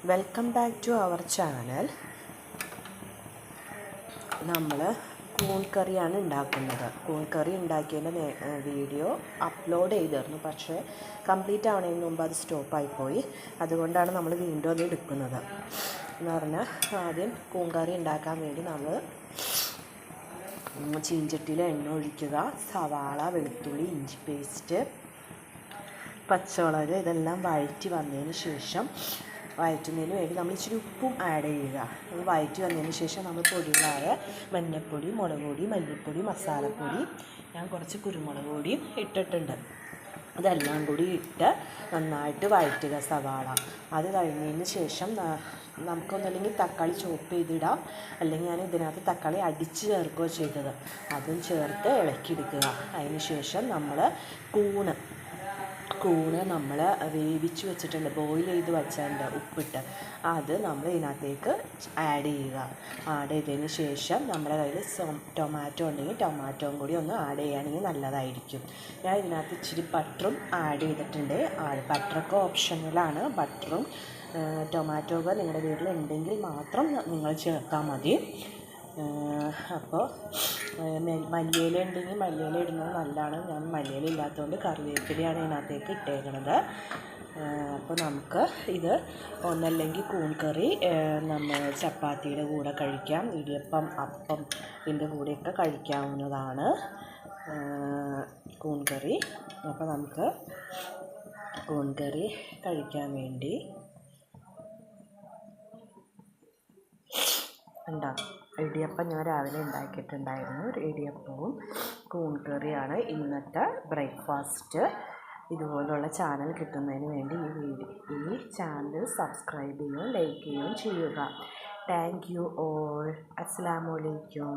Welcome back to our channel. നമ്മൾ കൂൺ കറിയാണ് ഉണ്ടാക്കുന്നത്. കൂൺ കറി ഉണ്ടാക്കിയതിൻ്റെ വീഡിയോ അപ്ലോഡ് ചെയ്തിരുന്നു, പക്ഷേ കംപ്ലീറ്റ് ആവുന്നതിന് മുമ്പ് അത് സ്റ്റോപ്പായിപ്പോയി. അതുകൊണ്ടാണ് നമ്മൾ വീണ്ടും അത് എടുക്കുന്നത്. എന്ന് പറഞ്ഞാൽ ആദ്യം കൂൺ കറി ഉണ്ടാക്കാൻ വേണ്ടി നമ്മൾ ചീഞ്ചട്ടിയിൽ എണ്ണ ഒഴിക്കുക, സവാള, വെളുത്തുള്ളി, ഇഞ്ചി പേസ്റ്റ്, പച്ചമുളക് ഇതെല്ലാം വഴറ്റി വന്നതിന് ശേഷം വഴറ്റുന്നതിന് വേണ്ടി നമ്മൾ ഇച്ചിരി ഉപ്പും ആഡ് ചെയ്യുക. അത് വഴറ്റി വന്നതിന് ശേഷം നമ്മൾ പൊടികളായ മഞ്ഞൾപ്പൊടി, മുളക് പൊടി, മല്ലിപ്പൊടി, മസാലപ്പൊടി, ഞാൻ കുറച്ച് കുരുമുളക് പൊടിയും ഇട്ടിട്ടുണ്ട്. ഇതെല്ലാം കൂടി ഇട്ട് നന്നായിട്ട് വഴറ്റുക സവാള. അത് കഴിഞ്ഞതിന് ശേഷം നമുക്കൊന്നല്ലെങ്കിൽ തക്കാളി ചോപ്പ് ചെയ്തിടാം, അല്ലെങ്കിൽ ഞാൻ ഇതിനകത്ത് തക്കാളി അടിച്ച് ചേർക്കുകയോ ചെയ്തത്. അതും ചേർത്ത് ഇളക്കിയെടുക്കുക. അതിന് ശേഷം നമ്മൾ കൂണ് നമ്മൾ വേവിച്ച് വെച്ചിട്ടുണ്ട്, ബോയിൽ ചെയ്ത് വെച്ചിട്ടുണ്ട് ഉപ്പിട്ട്. അത് നമ്മൾ ഇതിനകത്തേക്ക് ആഡ് ചെയ്യുക. ആഡ് ചെയ്തതിന് ശേഷം നമ്മുടെ കയ്യിൽ ടൊമാറ്റോ ഉണ്ടെങ്കിൽ ടൊമാറ്റോയും കൂടി ഒന്ന് ആഡ് ചെയ്യുകയാണെങ്കിൽ നല്ലതായിരിക്കും. ഞാൻ ഇതിനകത്ത് ഇച്ചിരി ബട്ടറും ആഡ് ചെയ്തിട്ടുണ്ട്. ബട്ടറൊക്കെ ഓപ്ഷണലാണ്. ബട്ടറും ടൊമാറ്റോയൊക്കെ നിങ്ങളുടെ വീട്ടിൽ ഉണ്ടെങ്കിൽ മാത്രം നിങ്ങൾ ചേർത്താൽ മതി. അപ്പോൾ മല്ലിയില ഉണ്ടെങ്കിൽ മല്ലിയില ഇടുന്നത് നല്ലതാണ്. ഞാൻ മല്ലിയില ഇല്ലാത്തതുകൊണ്ട് കറിവേപ്പിലയാണ് ഇതിനകത്തേക്ക് ഇട്ടേക്കുന്നത്. അപ്പോൾ നമുക്ക് ഇത് ഒന്നല്ലെങ്കിൽ കൂൺ കറി നമ്മൾ ചപ്പാത്തിയുടെ കൂടെ കഴിക്കാം, ഇടിയപ്പം, അപ്പം ഇതിൻ്റെ കൂടെയൊക്കെ കഴിക്കാവുന്നതാണ് കൂൺ കറി. അപ്പോൾ നമുക്ക് കൂൺ കറി കഴിക്കാൻ വേണ്ടി ഇടിയപ്പം ഞാൻ രാവിലെ ഉണ്ടാക്കിയിട്ടുണ്ടായിരുന്നു. ഇടിയപ്പവും കൂൺ കറിയാണ് ഇന്നത്തെ ബ്രേക്ക്ഫാസ്റ്റ്. ഇതുപോലുള്ള ചാനൽ കിട്ടുന്നതിന് വേണ്ടി ഈ ചാനൽ സബ്സ്ക്രൈബ് ചെയ്യുകയും ലൈക്ക് ചെയ്യുകയും ചെയ്യുക. Thank you all. അസ്സലാമു അലൈക്കും.